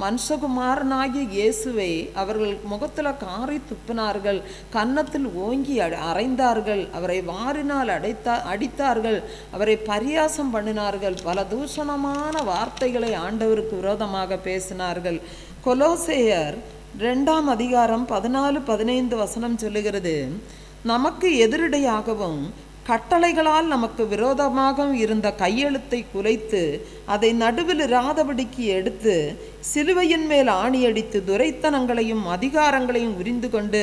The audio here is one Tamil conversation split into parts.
மனுஷகுமாரனாகிய இயேசுவை அவர்கள் முகத்தில் காரி துப்பினார்கள், கன்னத்தில் ஓங்கி அறைந்தார்கள், அவரை வாரினால் அடித்தார்கள், அவரை பரியாசம் பண்ணினார்கள், பல தூஷணமான வார்த்தைகளை ஆண்டவருக்கு விரோதமாக பேசினார்கள். கொலோசேயர் 2ஆம் அதிகாரம் 14-15 வசனம் சொல்லுகிறது, நமக்கு எதிரடையாகவும் கட்டளைகளால் நமக்கு விரோதமாக இருந்த கையெழுத்தை குலைத்து அதை நடுவில் இராதபடிக்கு எடுத்து சிலுவையின் மேல் ஆணியடித்து துரைத்தனங்களையும் அதிகாரங்களையும் உரிந்து கொண்டு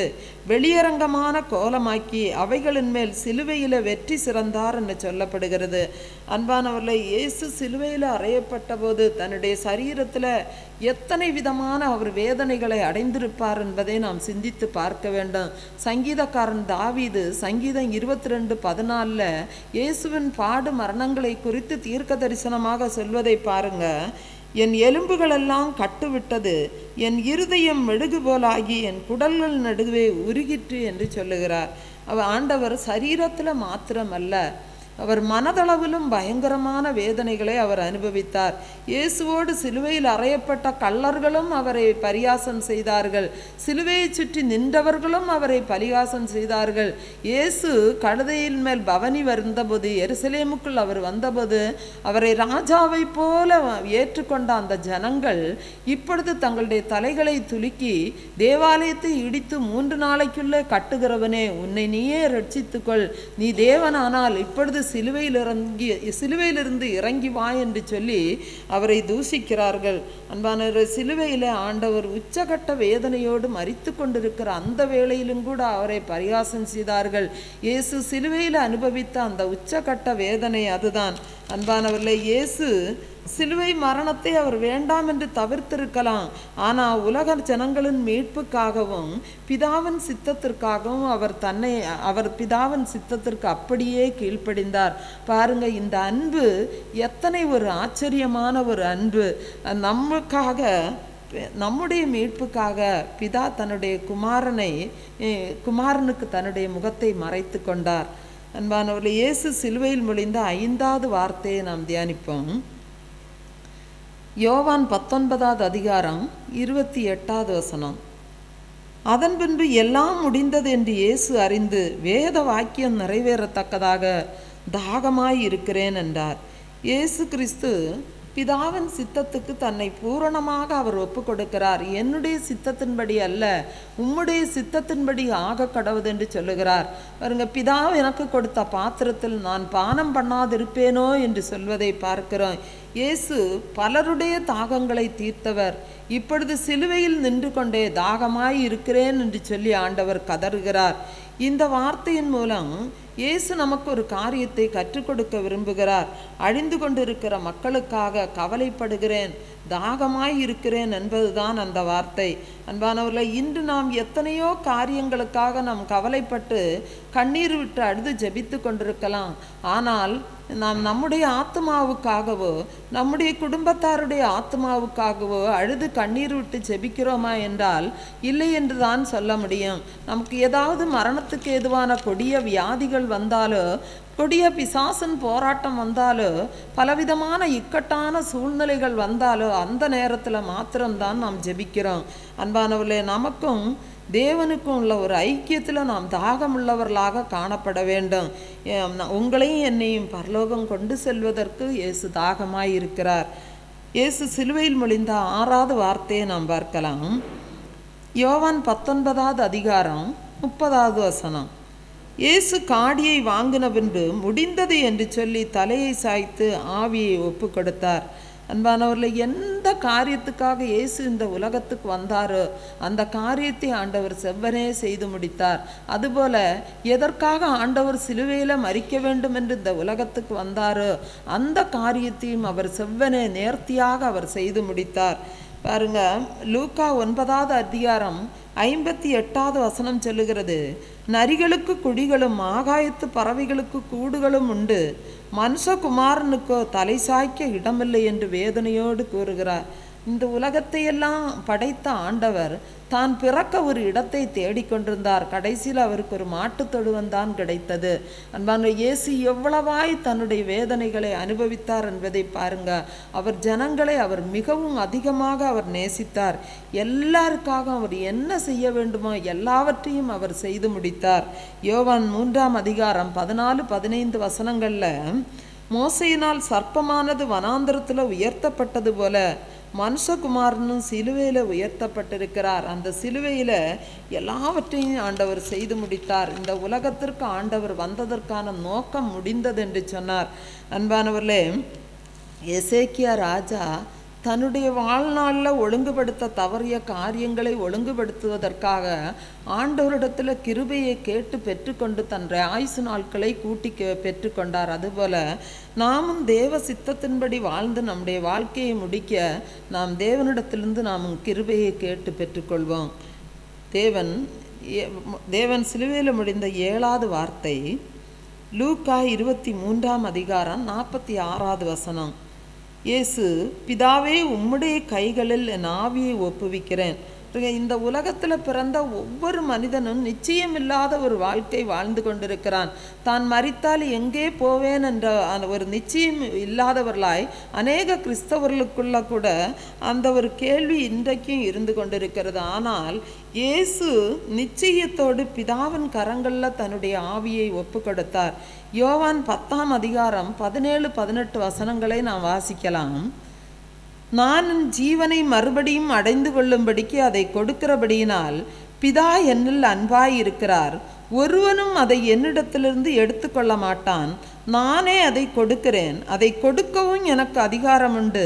வெளியரங்கமான கோலமாக்கி அவைகளின் மேல் சிலுவையில் வெற்றி சிறந்தார் என்று சொல்லப்படுகிறது. அன்பானவர்களை, இயேசு சிலுவையில் அறையப்பட்ட போது தன்னுடைய சரீரத்தில் எத்தனை விதமான அவர் வேதனைகளை அடைந்திருப்பார் என்பதை நாம் சிந்தித்து பார்க்க வேண்டும். சங்கீதக்காரன் தாவீது சங்கீதம் 22:14 இயேசுவின் பாடு மரணங்களை குறித்து தீர்க்க தரிசனமாக சொல்வதை பாருங்க. என் எலும்புகளெல்லாம் கட்டுவிட்டது, என் இருதயம் மெழுகு போலாகி என் குடல்கள் நடுவே உருகிற்று என்று சொல்லுகிறார். ஆண்டவர் சரீரத்தில் மாத்திரமல்ல, அவர் மனதளவிலும் பயங்கரமான வேதனைகளை அவர் அனுபவித்தார். இயேசுவோடு சிலுவையில் அறையப்பட்ட கள்ளர்களும் அவரை பரியாசம் செய்தார்கள், சிலுவையை சுற்றி நின்றவர்களும் அவரை பரியாசம் செய்தார்கள். இயேசு கழுதையின் மேல் பவனி வந்தபோது, எருசலேமுக்குள் அவர் வந்தபோது அவரை ராஜாவை போல ஏற்றுக்கொண்ட அந்த ஜனங்கள் இப்பொழுது தங்களுடைய தலைகளை துலுக்கி, தேவாலயத்தை இடித்து 3 நாளைக்குள்ளே கட்டுகிறவனே, உன்னை நீயே ரட்சித்துக்கொள், நீ தேவனானால் இப்பொழுது சிலுவையிலிருந்து இறங்கி வா என்று சொல்லி அவரை தூஷிக்கிறார்கள். அன்பான, சிலுவையில் ஆண்டவர் உச்சகட்ட வேதனையோடு மரித்து கொண்டிருக்கிற அந்த வேளையிலும் கூட அவரை பரியாசம் செய்தார்கள். இயேசு சிலுவையில் அனுபவித்த அந்த உச்சகட்ட வேதனை அதுதான். அன்பானவர்களே, இயேசு சிலுவை மரணத்தை அவர் வேண்டாம் என்று தவிர்த்திருக்கலாம், ஆனால் உலக ஜனங்களின் மீட்புக்காகவும் பிதாவின் சித்தத்திற்காகவும் அவர் பிதாவின் சித்தத்திற்கு அப்படியே கீழ்ப்படிந்தார். பாருங்க, இந்த அன்பு எத்தனை ஒரு ஆச்சரியமான ஒரு அன்பு! நமக்காக, நம்முடைய மீட்புக்காக பிதா தன்னுடைய குமாரனுக்கு தன்னுடைய முகத்தை மறைத்து கொண்டார். அன்பானவர்களே, இயேசு சிலுவையில் மொழிந்த 5வது வார்த்தையை நாம் தியானிப்போம். யோவான் 19ஆவது அதிகாரம் 28வது வசனம். அதன் பின்பு எல்லாம் முடிந்தது என்று இயேசு அறிந்து வேத வாக்கியம் நிறைவேறத்தக்கதாக தாகமாய் இருக்கிறேன் என்றார். இயேசு கிறிஸ்து பிதாவின் சித்தத்துக்கு தன்னை பூரணமாக அவர் ஒப்பு கொடுக்கிறார். என்னுடைய சித்தத்தின்படி அல்ல, உம்முடைய சித்தத்தின்படி ஆக கடவுது என்று சொல்லுகிறார். பாருங்க, பிதா எனக்கு கொடுத்த பாத்திரத்தில் நான் பானம் பண்ணாதிருப்பேனோ என்று சொல்வதை பார்க்கிறோம். இயேசு பலருடைய தாகங்களை தீர்த்தவர். இப்பொழுது சிலுவையில் நின்று கொண்டே தாகமாய் இருக்கிறேன் என்று சொல்லி ஆண்டவர் கதறுகிறார். இந்த வார்த்தையின் மூலம் இயேசு நமக்கு ஒரு காரியத்தை கற்றுக் கொடுக்க விரும்புகிறார். அழிந்து கொண்டிருக்கிற மக்களுக்காக கவலைப்படுகிறேன், தாகமாய் இருக்கிறேன் என்பதுதான் அந்த வார்த்தை. அன்பானவர்களை, இன்று நாம் எத்தனையோ காரியங்களுக்காக நாம் கவலைப்பட்டு கண்ணீர் விட்டு அழுது ஜெபித்து கொண்டிருக்கலாம். ஆனால் நாம் நம்முடைய ஆத்மாவுக்காகவோ நம்முடைய குடும்பத்தாருடைய ஆத்மாவுக்காகவோ அழுது கண்ணீர் விட்டு ஜெபிக்கிறோமா என்றால் இல்லை என்று தான் சொல்ல முடியும். நமக்கு ஏதாவது மரணத்துக்கு ஏதுவான கொடிய வியாதிகள் வந்தாலோ, கொடிய பிசாசின் போராட்டம் வந்தாலோ, பலவிதமான இக்கட்டான சூழ்நிலைகள் வந்தாலோ அந்த நேரத்தில் மாத்திரம்தான் நாம் ஜெபிக்கிறோம். அன்பானவர்களே, நமக்கும் தேவனுக்கும் உள்ள ஒரு ஐக்கியத்தில் நாம் தாகமுள்ளவர்களாக காணப்பட வேண்டும். உங்களையும் என்னையும் பரலோகம் கொண்டு செல்வதற்கு இயேசு தாகமாய் இருக்கிறார். இயேசு சிலுவையில் மொழிந்த 6வது வார்த்தையை நாம் பார்க்கலாம். யோவான் 19ஆவது அதிகாரம் 30வது வசனம். இயேசு காடியை வாங்கின பின்பு முடிந்தது என்று சொல்லி தலையை சாய்த்து ஆவியை ஒப்பு கொடுத்தார். அன்பானவர்களை, எந்த காரியத்துக்காக இயேசு இந்த உலகத்துக்கு வந்தாரோ அந்த காரியத்தை ஆண்டவர் செவ்வனே செய்து முடித்தார். அதுபோல எதற்காக ஆண்டவர் சிலுவையில் மரிக்க வேண்டும் என்று இந்த உலகத்துக்கு வந்தாரோ அந்த காரியத்தையும் அவர் செவ்வனே நேர்த்தியாக அவர் செய்து முடித்தார். பாருங்க, லூக்கா 9ஆவது அதிகாரம் 58வது வசனம் சொல்லுகிறது, நரிகளுக்கு குடிகளும் ஆகாயத்து பறவைகளுக்கு கூடுகளும் உண்டு, மனுஷகுமாரனுக்கோ தலை சாய்க்க இடமில்லை என்று வேதனையோடு கூறுகிறார். இந்த உலகத்தையெல்லாம் படைத்த ஆண்டவர் தான் பிறக்க ஒரு இடத்தை தேடிக்கொண்டிருந்தார். கடைசியில் அவருக்கு ஒரு மாட்டுத் தொழுவந்தான் கிடைத்தது. அன்பான இயேசு எவ்வளவாய் தன்னுடைய வேதனைகளை அனுபவித்தார் என்பதை பாருங்க. அவர் ஜனங்களை அவர் மிகவும் அதிகமாக அவர் நேசித்தார். எல்லாருக்காக அவர் என்ன செய்ய வேண்டுமோ எல்லாவற்றையும் அவர் செய்து முடித்தார். யோவான் 3ஆம் அதிகாரம் 14-15 வசனங்கள்ல, மோசையினால் சர்ப்பமானது வனாந்தரத்தில் உயர்த்தப்பட்டது போல மனுஷகுமாரனும் சிலுவையில் உயர்த்தப்பட்டிருக்கிறார். அந்த சிலுவையில் எல்லாவற்றையும் ஆண்டவர் செய்து முடித்தார். இந்த உலகத்திற்கு ஆண்டவர் வந்ததற்கான நோக்கம் முடிந்தது என்று சொன்னார். அன்பானவர்களே, எசேக்கியா ராஜா தன்னுடைய வாழ்நாளில் ஒழுங்குபடுத்த தவறிய காரியங்களை ஒழுங்குபடுத்துவதற்காக ஆண்டவரிடத்தில் கிருபையை கேட்டு பெற்றுக்கொண்டு தன் ஆயுசு நாட்களை கூட்டி பெற்றுக்கொண்டார். அதுபோல் நாமும் தேவ சித்தத்தின்படி வாழ்ந்து நம்முடைய வாழ்க்கையை முடிக்க நாம் தேவனிடத்திலிருந்து நாம் கிருபையை கேட்டு பெற்றுக்கொள்வோம். தேவன் சிலுவையில் முடிந்த 7வது வார்த்தை லூக்கா 23ஆம் அதிகாரம் 46வது வசனம். இயேசு, பிதாவே உம்முடைய கைகளில் என் ஆவியை ஒப்புவிக்கிறேன். இந்த உலகத்தில் பிறந்த ஒவ்வொரு மனிதனும் நிச்சயமில்லாத ஒரு வாழ்க்கை வாழ்ந்து கொண்டிருக்கிறான். தான் மரித்தால் எங்கே போவேன் என்ற ஒரு நிச்சயம் இல்லாதவர்களாய் அநேக கிறிஸ்தவர்களுக்குள்ள கூட அந்த ஒரு கேள்வி இன்றைக்கும் இருந்து கொண்டிருக்கிறது. ஆனால் இயேசு நிச்சயத்தோடு பிதாவின் கரங்களில் தன்னுடைய ஆவியை ஒப்பு கொடுத்தார். யோவான் 10ஆம் அதிகாரம் 17-18 வசனங்களை நாம் வாசிக்கலாம். நான் ஜீவனை மறுபடியும் அடைந்து கொள்ளும்படிக்கு அதை கொடுக்கிறபடியினால் பிதா என்னில் அன்பாயிருக்கிறார். ஒருவனும் அதை என்னிடத்திலிருந்து எடுத்துக்கொள்ள மாட்டான். நானே அதை கொடுக்கிறேன். அதை கொடுக்கவும் எனக்கு அதிகாரம் உண்டு.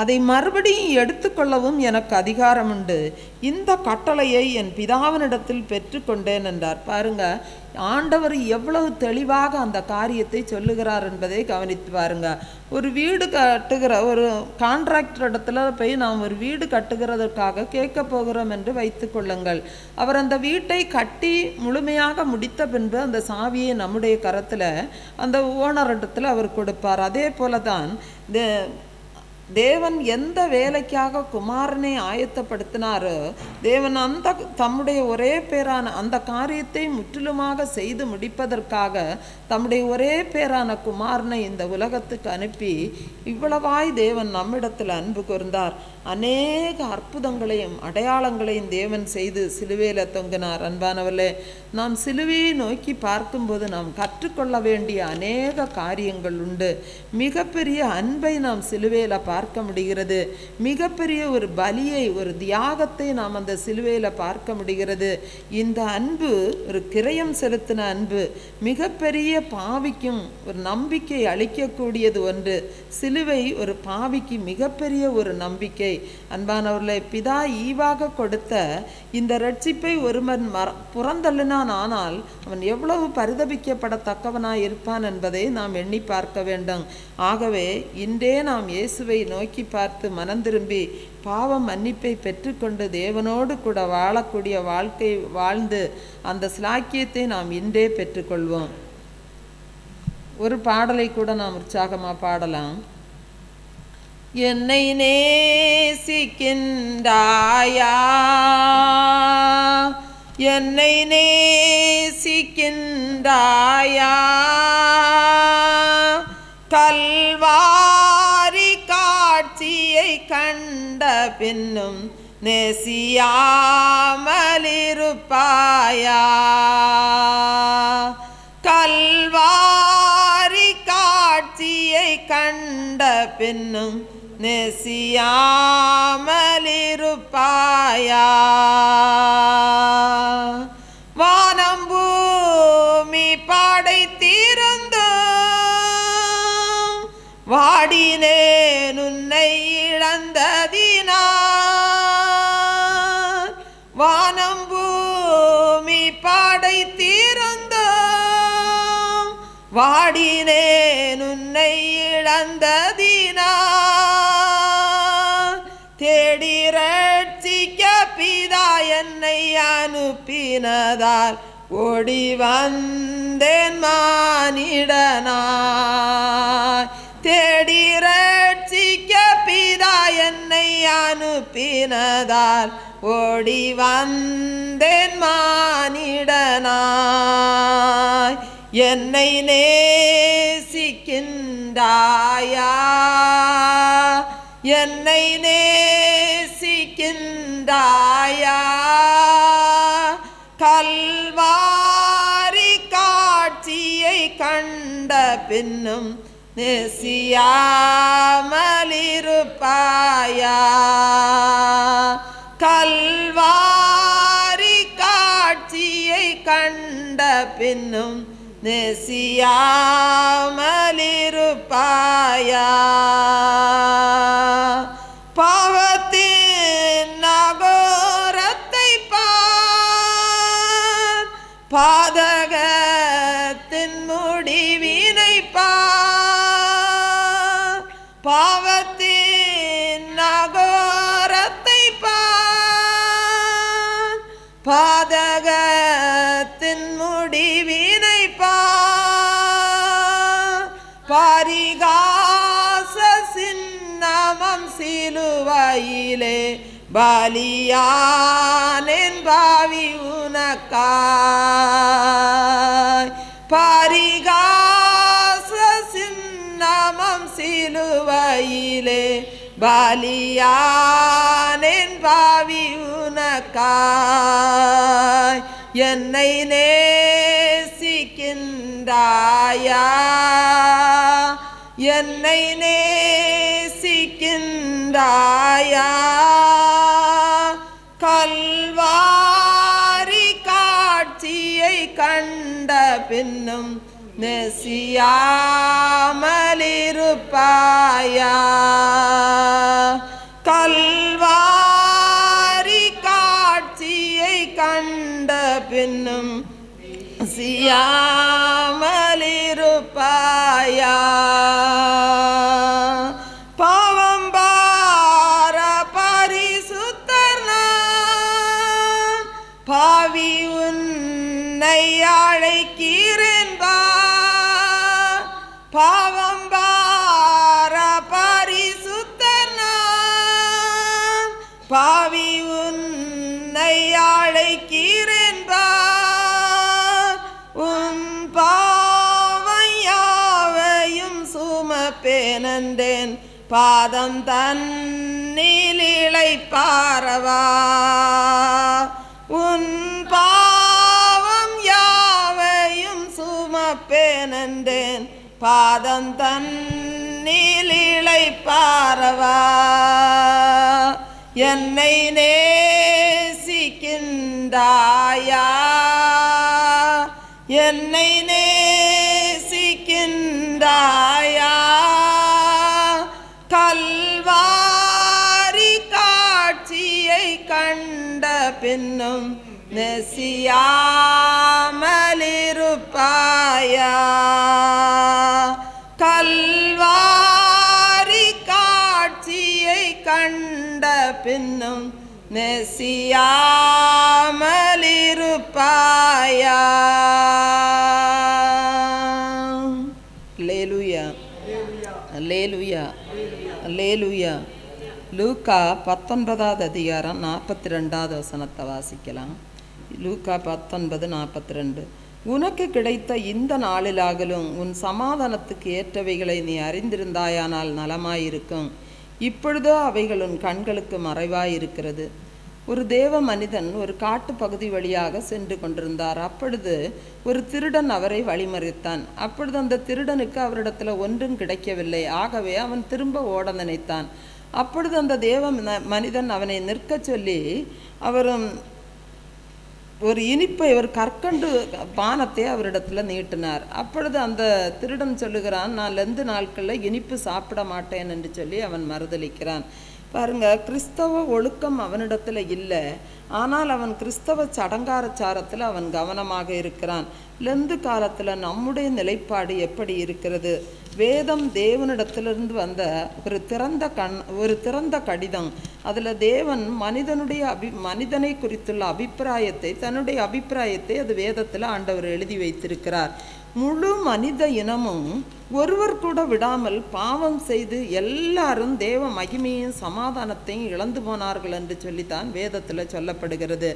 அதை மறுபடியும் எடுத்துக்கொள்ளவும் எனக்கு அதிகாரம் உண்டு. இந்த கட்டளையை என் பிதாவினிடத்தில் பெற்றுக்கொண்டேன் என்றார். பாருங்க, ஆண்டவர் எவ்வளவு தெளிவாக அந்த காரியத்தை சொல்லுகிறார் என்பதை கவனித்து பாருங்க. ஒரு வீடு கட்டுகிற ஒரு கான்ட்ராக்டர் இடத்துல போய் நாம் ஒரு வீடு கட்டுகிறதற்காக கேட்க போகிறோம் என்று வைத்து கொள்ளுங்கள். அவர் அந்த வீட்டை கட்டி முழுமையாக முடித்த பின்பு அந்த சாவியை நம்முடைய கரத்தில் அந்த ஓனர் இடத்துல அவர் கொடுப்பார். அதே போல தான் தேவன் எந்த வேலைக்காக குமாரனை ஆயத்தப்படுத்தினாரோ தேவன் அந்த தம்முடைய ஒரே பேரான அந்த காரியத்தை முற்றிலுமாக செய்து முடிப்பதற்காக தம்முடைய ஒரே பேரான குமாரனை இந்த உலகத்துக்கு அனுப்பி இவ்வளவாய் தேவன் நம்மிடத்தில் அன்பு கூர்ந்தார். அநேக அற்புதங்களையும் அடையாளங்களையும் தேவன் செய்து சிலுவையில் தொங்கினார். அன்பானவர்களே, நாம் சிலுவையை நோக்கி பார்க்கும்போது நாம் கற்றுக்கொள்ள வேண்டிய அநேக காரியங்கள் உண்டு. மிகப்பெரிய அன்பை நாம் சிலுவையில் பார்க்க முடிகிறது. மிகப்பெரிய ஒரு பலியை, ஒரு தியாகத்தை நாம் அந்த சிலுவையில் பார்க்க முடிகிறது. இந்த அன்பு ஒரு கிரயம் செலுத்தின அன்பு. மிகப்பெரிய பாவிக்கும் ஒரு நம்பிக்கை அளிக்கக்கூடியது ஒன்று. சிலுவை ஒரு பாவிக்கு மிகப்பெரிய ஒரு நம்பிக்கை. அன்பானவர்களே, பிதா ஈவாக கொடுத்த இந்த ரட்சிப்பை ஒருவன் புறந்தள்ளினான், ஆனால் அவன் எவ்வளவு பரிதபிக்கப்படத்தக்கவனாய் இருப்பான் என்பதை நாம் எண்ணி பார்க்க வேண்டும். ஆகவே இன்றே நாம் இயேசுவை நோக்கி பார்த்து மனம் திரும்பி பாவ மன்னிப்பை பெற்றுக்கொண்டு தேவனோடு கூட வாழக்கூடிய வாழ்க்கை வாழ்ந்து அந்த சிலாக்கியத்தை நாம் இன்றே பெற்றுக்கொள்வோம். ஒரு பாடலை கூட நாம் உற்சாகமாக பாடலாம். என்னை நேசிக்கின்றாயா, என்னை நேசிக்கின்றாயா, கல்வாரி காட்சியை கண்ட பின்னும் நேசியாமலிருப்பாயா, கல்வாரி காட்சியை கண்ட பின்னும் நேசியாமலிருப்பாயா, வானம் பூமி படைத்திருந்தும் வாடினேன் உன்னை இழந்ததினால், வானம் பூமி படைத்திருந்தும் வாடினேன் உன்னை இழந்ததினால், தேடி ரட்சிக்க பிதா என்னை அனுப்பினதால் ஓடி வந்தேன் மானிடனாய், தேடி ரட்சிக்க பிதா என்னை அனுப்பினதால் ஓடி வந்தேன் மானிடனாய். என்னை நேசிக்கின்றாயா, என்னை நேசிக்கின்றாயா. கல்வாரி காட்சியை கண்ட பின்னும் நேசியாமலிருப்பாயா. கல்வாரி காட்சியை கண்ட பின்னும் நேசியாமலிருப்பாயா. பாவத்தின் நகோரத்தை பார், பாதகத்தின் முடிவினை பார். பாவத்தின் நகோரத்தை பார், பாதகத்தின் முடிவினை பார். பரிகாச சின்னமம் சிலுவையிலே பலியானேன் பாவி உனக்காய். பரிகாச சின்னமம் சிலுவையிலே பலியானேன் பாவி உனக்காய். என்னை நேசிக்கின்றாயா, என்னை நேசிக்கின்றாயா. கல்வாரி காட்சியை கண்ட பின்னும் நேசியாமலிருப்பாயா. கல்வாரி காட்சியை கண்ட பின்னும் நேசியாமலிருப்பாயா. பாவம் பார பரிசுத்தர் நான், பாவி உன்னை அழைக்கிறேன் வா. பாவம் பார பரிசுத்தர் நான், பாவி உன்னை அழைக்கிறேன் வா. உன் பாவம் யாவையும் சுமப்பேனென்றேன், பாதம் தன்னில் இளைப்பாரவா. உன் பாவம் யாவையும் சுமப்பேனென்றேன், பாதம் தன்னில் இளைப்பாரவா. என்னை நேசிக்கின்றாயா, என்னை நேசிக்கின்றாயா. கல்வாரி காட்சியை கண்ட பின்னும் நேசியாமலிருப்பாயா. கல்வாரி காட்சியை கண்ட பின்னும் நேசியாமலிருப்பாயா. அல்லேலூயா, அல்லேலூயா, அல்லேலூயா. லூக்கா 19வது அதிகாரம் 42வது வசனத்தை வாசிக்கலாம். லூக்கா 19:42. உனக்கு கிடைத்த இந்த நாளிலாகலும் உன் சமாதானத்துக்கு ஏற்றவைகளை நீ அறிந்திருந்தாயானால் நலமாயிருக்கும். இப்பொழுதோ அவைகள் உன் கண்களுக்கு மறைவாயிருக்கிறது. ஒரு தேவ மனிதன் ஒரு காட்டு பகுதி வழியாக சென்று கொண்டிருந்தார். அப்பொழுது ஒரு திருடன் அவரை வழிமறித்தான். அப்பொழுது அந்த திருடனுக்கு அவரிடத்துல ஒன்றும் கிடைக்கவில்லை. ஆகவே அவன் திரும்ப ஓட நினைத்தான். அப்பொழுது அந்த தேவ மனிதன் அவனை நிற்க சொல்லி ஒரு இனிப்பை, ஒரு கற்கண்டு பானத்தை அவரிடத்துல நீட்டினார். அப்பொழுது அந்த திருடன் சொல்லுகிறான், நான் 2 நாட்களில் இனிப்பு சாப்பிட மாட்டேன் என்று சொல்லி அவன் மறுதளிக்கிறான். பாருங்க, கிறிஸ்தவ ஒழுக்கம் அவனிடத்துல இல்லை. ஆனால் அவன் கிறிஸ்தவ சடங்காரச்சாரத்தில் அவன் கவனமாக இருக்கிறான். லெந்து காலத்தில் நம்முடைய நிலைப்பாடு எப்படி இருக்கிறது? வேதம் தேவனிடத்திலிருந்து வந்த ஒரு திறந்த கடிதம். அதில் தேவன் மனிதனை குறித்துள்ள அபிப்பிராயத்தை, தன்னுடைய அபிப்பிராயத்தை அது வேதத்தில் ஆண்டவர் எழுதி வைத்திருக்கிறார். முழு மனித இனமும் ஒருவர் கூட விடாமல் பாவம் செய்து எல்லாரும் தேவ மகிமையும் சமாதானத்தையும் இழந்து போனார்கள் என்று சொல்லித்தான் வேதத்தில் சொல்லப்படுகிறது.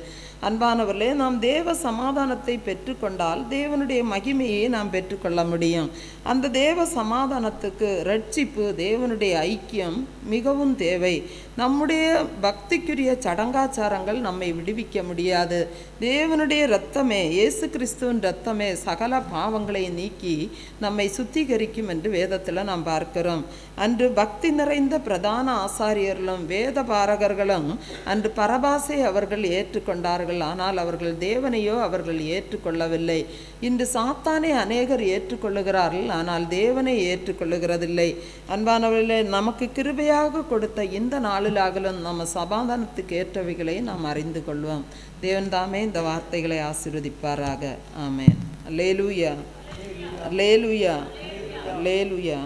அன்பானவர்களே, நாம் தேவ சமாதானத்தை பெற்றுக்கொண்டால் தேவனுடைய மகிமையை நாம் பெற்றுக்கொள்ள முடியும். அந்த தேவ சமாதானத்துக்கு ரட்சிப்பு, தேவனுடைய ஐக்கியம் மிகவும் தேவை. நம்முடைய பக்திக்குரிய சடங்காச்சாரங்கள் நம்மை விடுவிக்க முடியாது. தேவனுடைய இரத்தமே, இயேசு கிறிஸ்துவின் இரத்தமே சகல பாவங்களை நீக்கி நம்மை சுத்திகரிக்கும் என்று வேதத்தில் நாம் பார்க்கிறோம். அன்று பக்தி நிறைந்த பிரதான ஆசாரியர்களும் வேத பாரகர்களும் அன்று பரபாசை அவர்கள் ஏற்றுக்கொண்டார்கள். ஆனால் அவர்கள் தேவனையோ அவர்கள் ஏற்றுக்கொள்ளவில்லை. இன்று சாத்தானை அநேகர் ஏற்றுக்கொள்ளுகிறார்கள், ஆனால் தேவனை ஏற்றுக்கொள்ளுகிறதில்லை. அன்பானவர்களே, நமக்கு கிருபையாக கொடுத்த இந்த நாளிலாகலும் நம்ம சமாதானத்துக்கு ஏற்றவைகளை நாம் அறிந்து கொள்வோம். தேவன் தாமே இந்த வார்த்தைகளை ஆசீர்வதிப்பாராக. ஆமென். அல்லேலூயா, அல்லேலூயா, அல்லேலூயா.